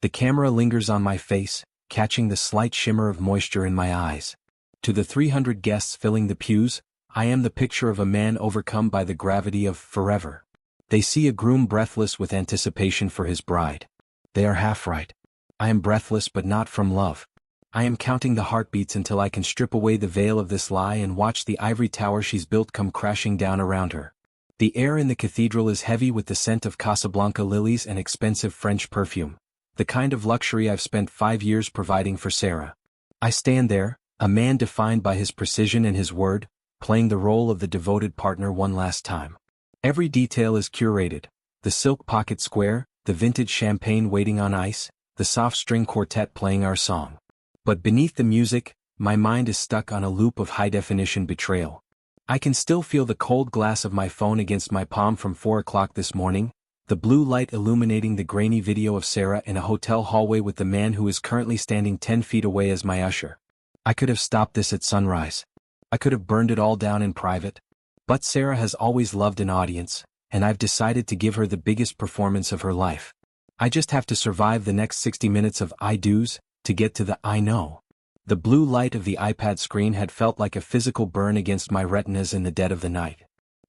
The camera lingers on my face, catching the slight shimmer of moisture in my eyes. To the 300 guests filling the pews, I am the picture of a man overcome by the gravity of forever. They see a groom breathless with anticipation for his bride. They are half right. I am breathless but not from love. I am counting the heartbeats until I can strip away the veil of this lie and watch the ivory tower she's built come crashing down around her. The air in the cathedral is heavy with the scent of Casablanca lilies and expensive French perfume, the kind of luxury I've spent 5 years providing for Sarah. I stand there, a man defined by his precision and his word, playing the role of the devoted partner one last time. Every detail is curated: the silk pocket square, the vintage champagne waiting on ice, the soft string quartet playing our song. But beneath the music, my mind is stuck on a loop of high-definition betrayal. I can still feel the cold glass of my phone against my palm from 4 o'clock this morning, the blue light illuminating the grainy video of Sarah in a hotel hallway with the man who is currently standing 10 feet away as my usher. I could have stopped this at sunrise. I could have burned it all down in private. But Sarah has always loved an audience, and I've decided to give her the biggest performance of her life. I just have to survive the next 60 minutes of I do's to get to the I know. The blue light of the iPad screen had felt like a physical burn against my retinas in the dead of the night.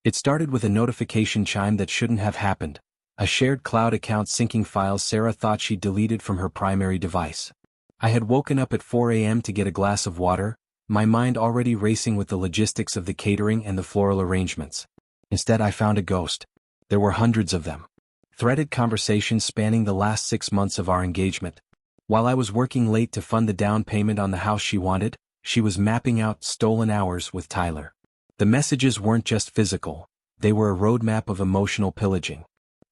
It started with a notification chime that shouldn't have happened, a shared cloud account syncing files Sarah thought she'd deleted from her primary device. I had woken up at 4 a.m. to get a glass of water, my mind already racing with the logistics of the catering and the floral arrangements. Instead I found a ghost. There were hundreds of them. Threaded conversations spanning the last 6 months of our engagement. While I was working late to fund the down payment on the house she wanted, she was mapping out stolen hours with Tyler. The messages weren't just physical, they were a roadmap of emotional pillaging.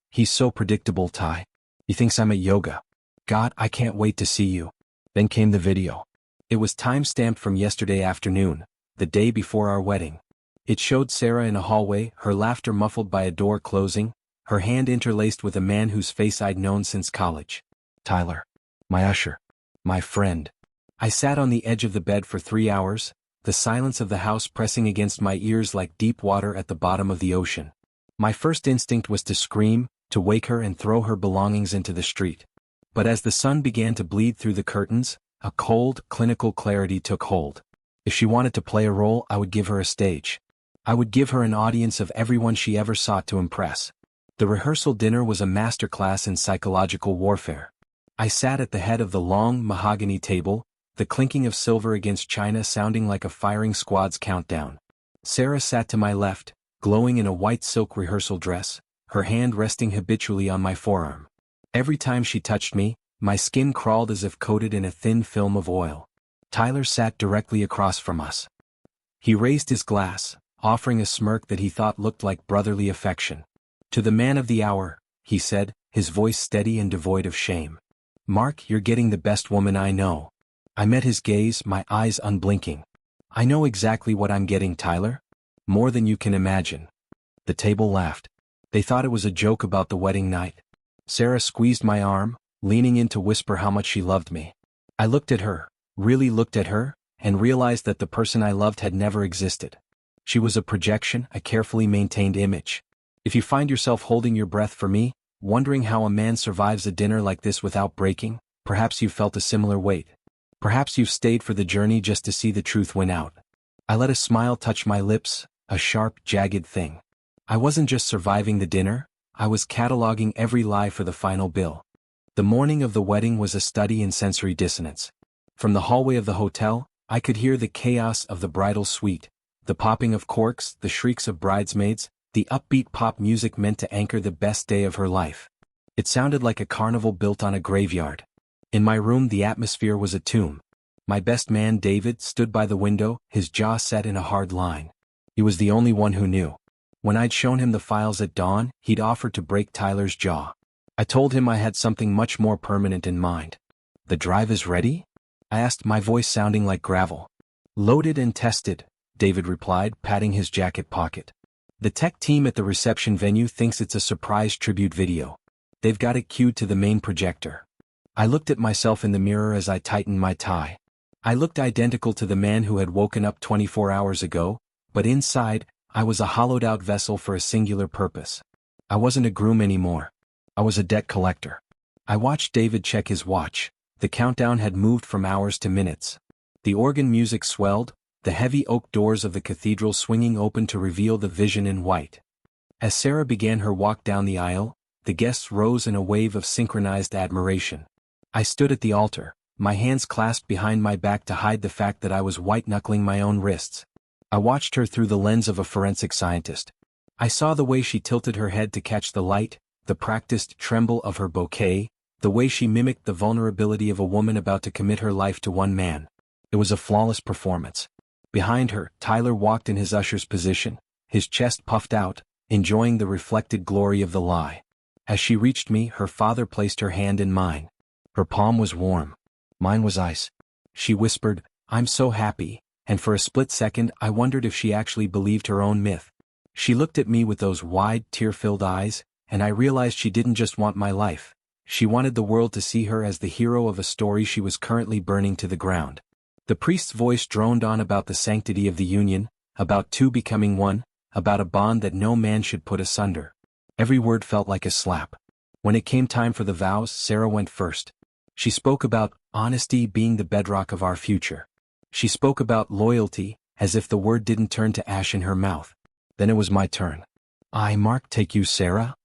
He's so predictable, Ty. He thinks I'm at yoga. God, I can't wait to see you. Then came the video. It was time-stamped from yesterday afternoon, the day before our wedding. It showed Sarah in a hallway, her laughter muffled by a door closing, her hand interlaced with a man whose face I'd known since college. Tyler. My usher. My friend. I sat on the edge of the bed for 3 hours, the silence of the house pressing against my ears like deep water at the bottom of the ocean. My first instinct was to scream, to wake her and throw her belongings into the street. But as the sun began to bleed through the curtains, a cold, clinical clarity took hold. If she wanted to play a role, I would give her a stage. I would give her an audience of everyone she ever sought to impress. The rehearsal dinner was a masterclass in psychological warfare. I sat at the head of the long, mahogany table, the clinking of silver against china sounding like a firing squad's countdown. Sarah sat to my left, glowing in a white silk rehearsal dress, her hand resting habitually on my forearm. Every time she touched me, my skin crawled as if coated in a thin film of oil. Tyler sat directly across from us. He raised his glass, offering a smirk that he thought looked like brotherly affection. To the man of the hour, he said, his voice steady and devoid of shame. Mark, you're getting the best woman I know. I met his gaze, my eyes unblinking. I know exactly what I'm getting, Tyler. More than you can imagine. The table laughed. They thought it was a joke about the wedding night. Sarah squeezed my arm, leaning in to whisper how much she loved me. I looked at her, really looked at her, and realized that the person I loved had never existed. She was a projection, a carefully maintained image. If you find yourself holding your breath for me, wondering how a man survives a dinner like this without breaking, perhaps you've felt a similar weight. Perhaps you've stayed for the journey just to see the truth win out. I let a smile touch my lips, a sharp, jagged thing. I wasn't just surviving the dinner, I was cataloging every lie for the final bill. The morning of the wedding was a study in sensory dissonance. From the hallway of the hotel, I could hear the chaos of the bridal suite, the popping of corks, the shrieks of bridesmaids, the upbeat pop music meant to anchor the best day of her life. It sounded like a carnival built on a graveyard. In my room the atmosphere was a tomb. My best man David stood by the window, his jaw set in a hard line. He was the only one who knew. When I'd shown him the files at dawn, he'd offered to break Tyler's jaw. I told him I had something much more permanent in mind. The drive is ready? I asked, my voice sounding like gravel. Loaded and tested, David replied, patting his jacket pocket. The tech team at the reception venue thinks it's a surprise tribute video. They've got it queued to the main projector. I looked at myself in the mirror as I tightened my tie. I looked identical to the man who had woken up 24 hours ago, but inside, I was a hollowed-out vessel for a singular purpose. I wasn't a groom anymore. I was a debt collector. I watched David check his watch. The countdown had moved from hours to minutes. The organ music swelled, the heavy oak doors of the cathedral swinging open to reveal the vision in white. As Sarah began her walk down the aisle, the guests rose in a wave of synchronized admiration. I stood at the altar, my hands clasped behind my back to hide the fact that I was white-knuckling my own wrists. I watched her through the lens of a forensic scientist. I saw the way she tilted her head to catch the light, the practiced tremble of her bouquet, the way she mimicked the vulnerability of a woman about to commit her life to one man. It was a flawless performance. Behind her, Tyler walked in his usher's position, his chest puffed out, enjoying the reflected glory of the lie. As she reached me, her father placed her hand in mine. Her palm was warm. Mine was ice. She whispered, "I'm so happy," and for a split second I wondered if she actually believed her own myth. She looked at me with those wide, tear-filled eyes, and I realized she didn't just want my life. She wanted the world to see her as the hero of a story she was currently burning to the ground. The priest's voice droned on about the sanctity of the union, about two becoming one, about a bond that no man should put asunder. Every word felt like a slap. When it came time for the vows, Sarah went first. She spoke about honesty being the bedrock of our future. She spoke about loyalty, as if the word didn't turn to ash in her mouth. Then it was my turn. "I, Mark, take you, Sarah?"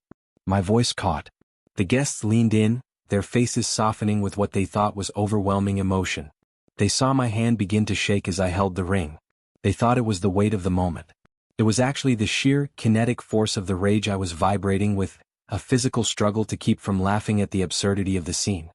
My voice caught. The guests leaned in, their faces softening with what they thought was overwhelming emotion. They saw my hand begin to shake as I held the ring. They thought it was the weight of the moment. It was actually the sheer, kinetic force of the rage I was vibrating with, a physical struggle to keep from laughing at the absurdity of the scene.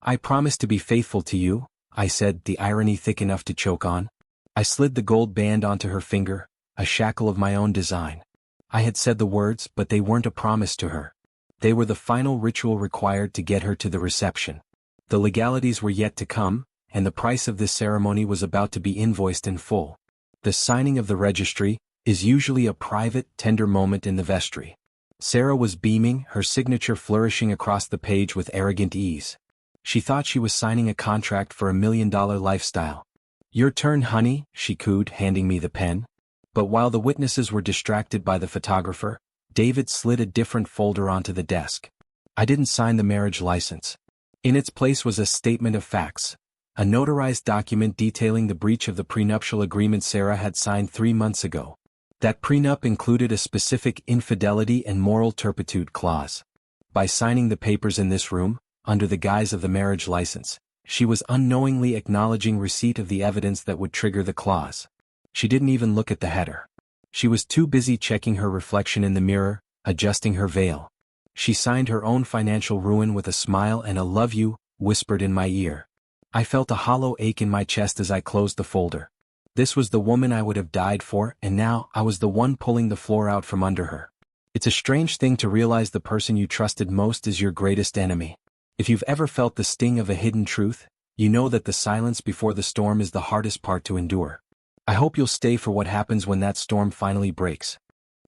"I promise to be faithful to you," I said, the irony thick enough to choke on. I slid the gold band onto her finger, a shackle of my own design. I had said the words, but they weren't a promise to her. They were the final ritual required to get her to the reception. The legalities were yet to come, and the price of this ceremony was about to be invoiced in full. The signing of the registry is usually a private, tender moment in the vestry. Sarah was beaming, her signature flourishing across the page with arrogant ease. She thought she was signing a contract for $1 million lifestyle. "Your turn, honey," she cooed, handing me the pen. But while the witnesses were distracted by the photographer, David slid a different folder onto the desk. I didn't sign the marriage license. In its place was a statement of facts, a notarized document detailing the breach of the prenuptial agreement Sarah had signed 3 months ago. That prenup included a specific infidelity and moral turpitude clause. By signing the papers in this room, under the guise of the marriage license, she was unknowingly acknowledging receipt of the evidence that would trigger the clause. She didn't even look at the header. She was too busy checking her reflection in the mirror, adjusting her veil. She signed her own financial ruin with a smile and a "love you" whispered in my ear. I felt a hollow ache in my chest as I closed the folder. This was the woman I would have died for, and now I was the one pulling the floor out from under her. It's a strange thing to realize the person you trusted most is your greatest enemy. If you've ever felt the sting of a hidden truth, you know that the silence before the storm is the hardest part to endure. I hope you'll stay for what happens when that storm finally breaks.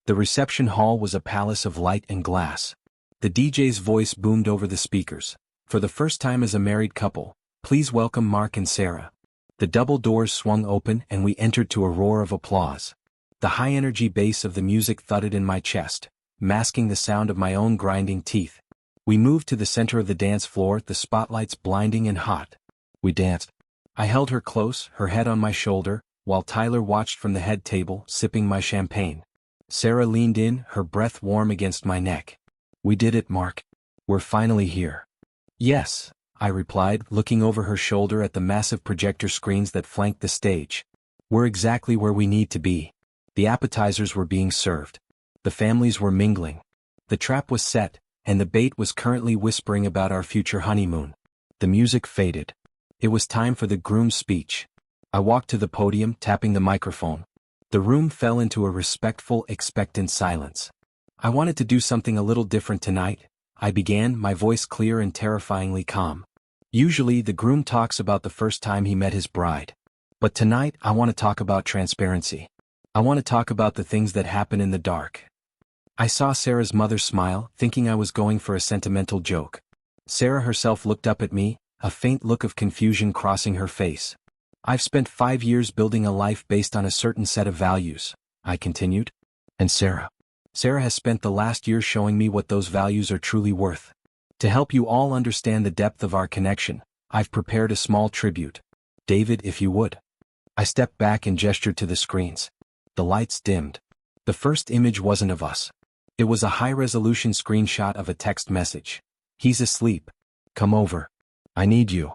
The reception hall was a palace of light and glass. The DJ's voice boomed over the speakers. "For the first time as a married couple, please welcome Mark and Sarah." The double doors swung open and we entered to a roar of applause. The high-energy bass of the music thudded in my chest, masking the sound of my own grinding teeth. We moved to the center of the dance floor, the spotlights blinding and hot. We danced. I held her close, her head on my shoulder, while Tyler watched from the head table, sipping my champagne. Sarah leaned in, her breath warm against my neck. "We did it, Mark. We're finally here." "Yes," I replied, looking over her shoulder at the massive projector screens that flanked the stage. "We're exactly where we need to be." The appetizers were being served. The families were mingling. The trap was set, and the bait was currently whispering about our future honeymoon. The music faded. It was time for the groom's speech. I walked to the podium, tapping the microphone. The room fell into a respectful, expectant silence. "I wanted to do something a little different tonight," I began, my voice clear and terrifyingly calm. Usually the groom talks about the first time he met his bride. But tonight I want to talk about transparency. I want to talk about the things that happen in the dark. I saw Sarah's mother smile, thinking I was going for a sentimental joke. Sarah herself looked up at me, a faint look of confusion crossing her face. "I've spent 5 years building a life based on a certain set of values," I continued. "And Sarah has spent the last year showing me what those values are truly worth. To help you all understand the depth of our connection, I've prepared a small tribute. David, if you would. I stepped back and gestured to the screens. The lights dimmed. The first image wasn't of us. It was a high-resolution screenshot of a text message. He's asleep. Come over. I need you.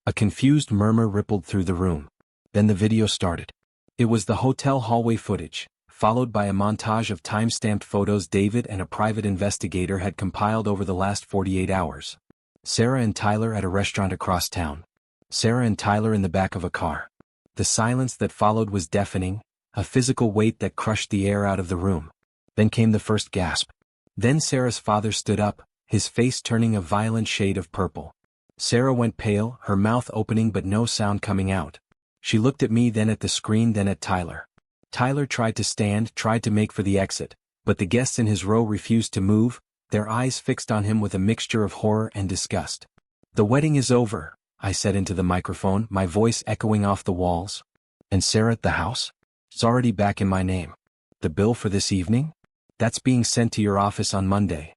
A confused murmur rippled through the room. Then the video started. It was the hotel hallway footage, followed by a montage of time-stamped photos David and a private investigator had compiled over the last 48 hours. Sarah and Tyler at a restaurant across town. Sarah and Tyler in the back of a car. The silence that followed was deafening, a physical weight that crushed the air out of the room. Then came the first gasp. Then Sarah's father stood up, his face turning a violent shade of purple. Sarah went pale, her mouth opening but no sound coming out. She looked at me, then at the screen, then at Tyler. Tyler tried to stand, tried to make for the exit, but the guests in his row refused to move, their eyes fixed on him with a mixture of horror and disgust. The wedding is over, I said into the microphone, my voice echoing off the walls. And Sarah, the house? It's already back in my name. The bill for this evening? That's being sent to your office on Monday.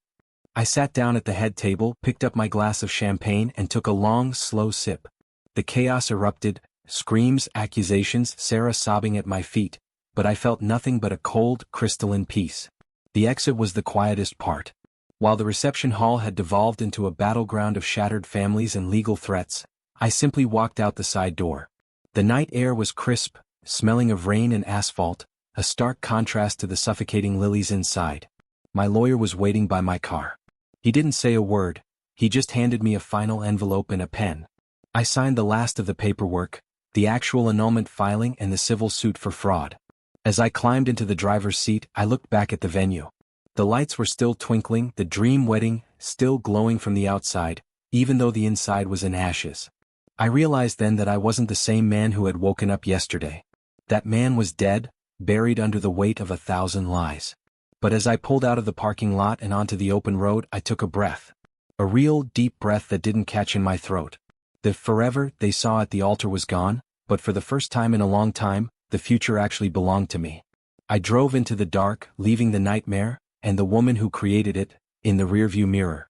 I sat down at the head table, picked up my glass of champagne and took a long, slow sip. The chaos erupted, screams, accusations, Sarah sobbing at my feet, but I felt nothing but a cold, crystalline peace. The exit was the quietest part. While the reception hall had devolved into a battleground of shattered families and legal threats, I simply walked out the side door. The night air was crisp, smelling of rain and asphalt, a stark contrast to the suffocating lilies inside. My lawyer was waiting by my car. He didn't say a word, he just handed me a final envelope and a pen. I signed the last of the paperwork, the actual annulment filing and the civil suit for fraud. As I climbed into the driver's seat, I looked back at the venue. The lights were still twinkling, the dream wedding still glowing from the outside, even though the inside was in ashes. I realized then that I wasn't the same man who had woken up yesterday. That man was dead, buried under the weight of 1,000 lies. But as I pulled out of the parking lot and onto the open road, I took a breath. A real, deep breath that didn't catch in my throat. The forever they saw at the altar was gone, but for the first time in a long time, the future actually belonged to me. I drove into the dark, leaving the nightmare, and the woman who created it, in the rearview mirror.